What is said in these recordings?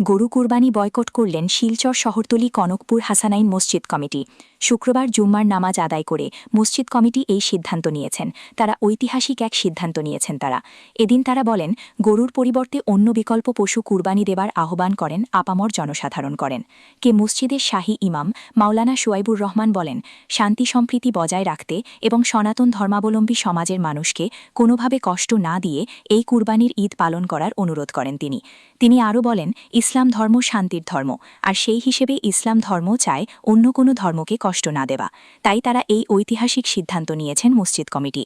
গরু কুরবানি বয়কট করলেন শিলচর শহরতলি কনকপুর হাসানাইন মসজিদ কমিটি। শুক্রবার জুম্মার নামাজ আদায় করে মসজিদ কমিটি এই সিদ্ধান্ত নিয়েছেন। তারা ঐতিহাসিক এক সিদ্ধান্ত নিয়েছেন। এদিন তারা বলেন, গরুর পরিবর্তে অন্য বিকল্প পশু কুরবানি দেবার আহ্বান করেন আপামর জনসাধারণ করেন। মসজিদের শাহী ইমাম মাওলানা শুয়াইবুর রহমান বলেন, শান্তি সম্প্রীতি বজায় রাখতে এবং সনাতন ধর্মাবলম্বী সমাজের মানুষকে কোনোভাবে কষ্ট না দিয়ে এই কুরবানির ঈদ পালন করার অনুরোধ করেন তিনি আরও বলেন, ইসলাম ধর্ম শান্তির ধর্ম, আর সেই হিসেবে ইসলাম ধর্ম চায় অন্য কোনো ধর্মকে কষ্ট না দেওয়া। তাই তারা এই ঐতিহাসিক সিদ্ধান্ত নিয়েছেন মসজিদ কমিটি।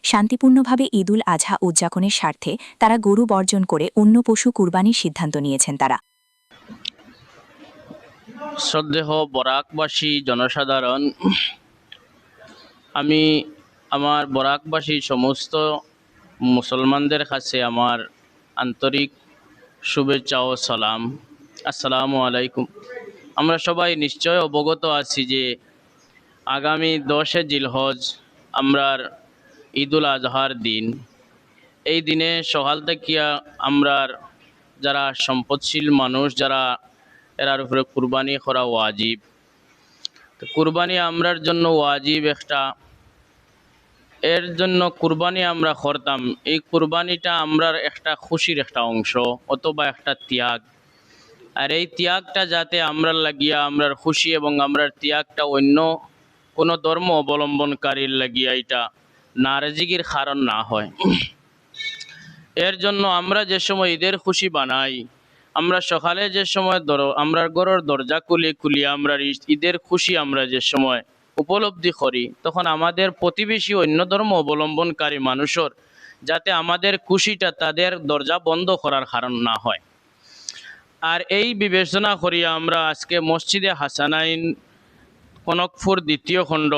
শান্তিপূর্ণভাবে ঈদুল আজহা উদযাপনের স্বার্থে তারা গরু বর্জন করে অন্য পশু কুরবানির সিদ্ধান্ত নিয়েছেন। শ্রদ্ধেয় বরাকবাসী জনসাধারণ, আমি আমার বরাকবাসী সমস্ত মুসলমানদের কাছে আমার আন্তরিক শুভেচ্ছা ও সালাম। আসসালামু আলাইকুম। আমরা সবাই নিশ্চয় অবগত আছি যে আগামী 10 জিলহজ আমরার ঈদুল আজহার দিন। এই দিনে সকাল থেকে আমরার যারা সম্পদশীল মানুষ যারা এরার উপরে কুরবানি করা ওয়াজিব। কুরবানি আমরার জন্য ওয়াজিব একটা, এর জন্য কুরবানি আমরা করতাম। এই কুরবানিটা আমরার একটা খুশির একটা অংশ অথবা একটা ত্যাগ। আর এই ত্যাগটা যাতে আমরা লাগিয়া আমরার খুশি এবং আমরার ত্যাগটা অন্য কোনো ধর্ম অবলম্বনকারীর লাগিয়া এটা নারাজিগির কারণ না হয়। এর জন্য আমরা যে সময় ঈদের খুশি বানাই, আমরা সকালে যে সময় আমরা ঘরের দরজা খুলি আমরা ঈদের খুশি আমরা যে সময় উপলব্ধি করি, তখন আমাদের প্রতিবেশী অন্য ধর্ম অবলম্বনকারী মানুষের যাতে আমাদের খুশিটা তাদের দরজা বন্ধ করার কারণ না হয়। আর এই বিবেচনা করিয়া আমরা আজকে মসজিদে হাসানাইন কনকপুর দ্বিতীয় খণ্ড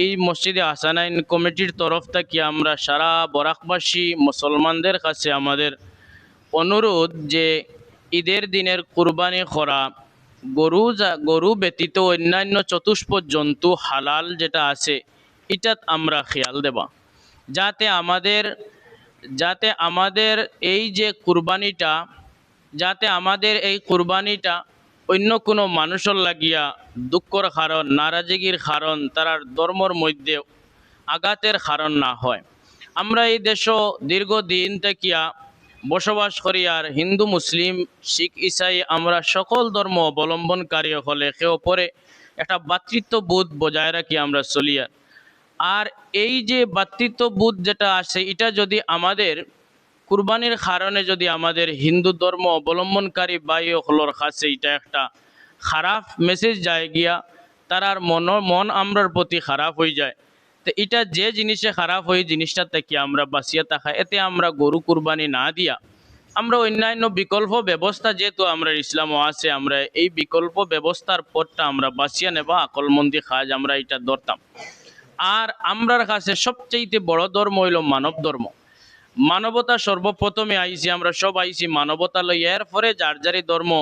এই মসজিদে হাসানাইন কমিটির তরফ থেকে আমরা সারা বরাকবাসী মুসলমানদের কাছে আমাদের অনুরোধ যে ঈদের দিনের কুরবানি করা গরু ব্যতীত অন্যান্য চতুষ্পদ জন্তু হালাল যেটা আছে এটাত আমরা খেয়াল দেবা, যাতে আমাদের এই যে কুরবানিটা এই কুরবানিটা অন্য কোনো মানুষের লাগিয়া দুঃখর কারণ, নারাজিগির কারণ, তার ধর্মর মধ্যে আঘাতের কারণ না হয়। আমরা এই দেশ দীর্ঘদিন থেকিয়া বসবাস করি, আর হিন্দু মুসলিম শিখ ইসাই আমরা সকল ধর্ম অবলম্বনকারী হলে কেউ পরে একটা ভ্রাতৃত্ববোধ বজায় রাখি আমরা চলি। আর এই যে ভ্রাতৃত্ববোধ যেটা আছে এটা যদি আমাদের কুরবানির কারণে যদি আমাদের হিন্দু ধর্ম অবলম্বনকারী ভাই হলোর কাছে এটা একটা খারাপ মেসেজ যায় গিয়া, তারার মন আমরার প্রতি খারাপ হয়ে যায়। তো এটা যে জিনিসে খারাপ হয়ে জিনিসটা থেকে আমরা বাঁচিয়ে থাকা, এতে আমরা গরু কুরবানি না দিয়া আমরা অন্যান্য বিকল্প ব্যবস্থা যেহেতু আমরা ইসলামও আছে, আমরা এই বিকল্প ব্যবস্থার পথটা আমরা বাঁচিয়ে নেবা আকলমন্দি কাজ আমরা এটা ধরতাম। আর আমরার কাছে সবচেয়ে বড় ধর্ম হইল মানব ধর্ম। মানবতা সর্বপ্রথমে আইছি, আমরা সব আইছি মানবতা লই। এরপরে যার যারি ধর্ম,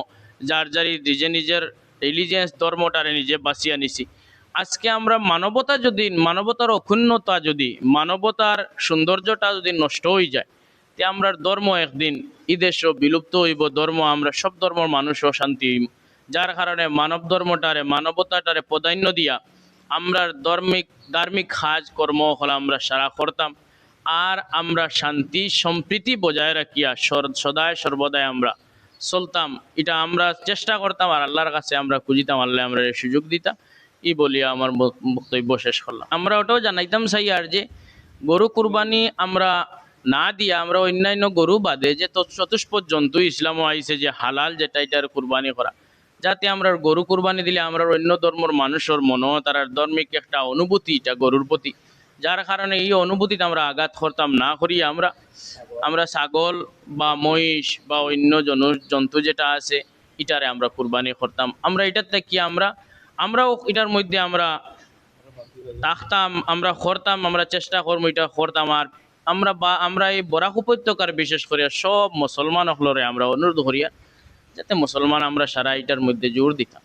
যার যারি নিজের রিলিজিয়াস ধর্মটারে নিজে বাঁচিয়ে নিছি। আজকে আমরা মানবতার অক্ষুণ্ণতা যদি, মানবতার সৌন্দর্যটা যদি নষ্ট হয়ে যায়, তে আমরা ধর্ম একদিন ঈদেশ বিলুপ্ত হইব। ধর্ম আমরা সব ধর্মের মানুষও শান্তি হইব। যার কারণে মানবতাটারে প্রাধান্য দিয়া আমরা ধার্মিক কাজ কর্ম হল আমরা সারা করতাম। আর আমরা শান্তি সম্প্রীতি বজায় রাখিয়া সদায় সর্বদাই আমরা চলতাম, এটা আমরা চেষ্টা করতাম। আর আল্লাহর কাছে আমরা খুঁজিতাম আল্লাহ আমরা সুযোগ দিতাম। ই বলিয়া আমার বক্তব্য শেষ করলাম। আমরা ওটাও জানাইতাম চাই আর যে গরু কুরবানি আমরা না দিয়া আমরা অন্যান্য গরু বাদে যে চতুষ্পদ জন্তু ইসলামও আইছে যে হালাল যেটা এটার কুরবানি করা, যাতে আমরা গরু কুরবানি দিলে আমরা অন্য ধর্মের মানুষের মনও তার ধর্মিক একটা অনুভূতি এটা গরুর প্রতি, যার কারণে এই অনুভূতিতে আমরা আঘাত করতাম না করিয়া আমরা ছাগল বা মহিষ বা অন্য জন্তু যেটা আছে এটারে আমরা কুরবানি করতাম। আমরা এটার থেকে আমরাও এটার মধ্যে আমরা থাকতাম, আমরা করতাম, আমরা চেষ্টা করবো এটা করতাম। আর আমরা এই বরাক উপত্যকার বিশেষ করে সব মুসলমান হলরে আমরা অনুরোধ করিয়া যাতে মুসলমান আমরা সারা এটার মধ্যে জোর দিতাম।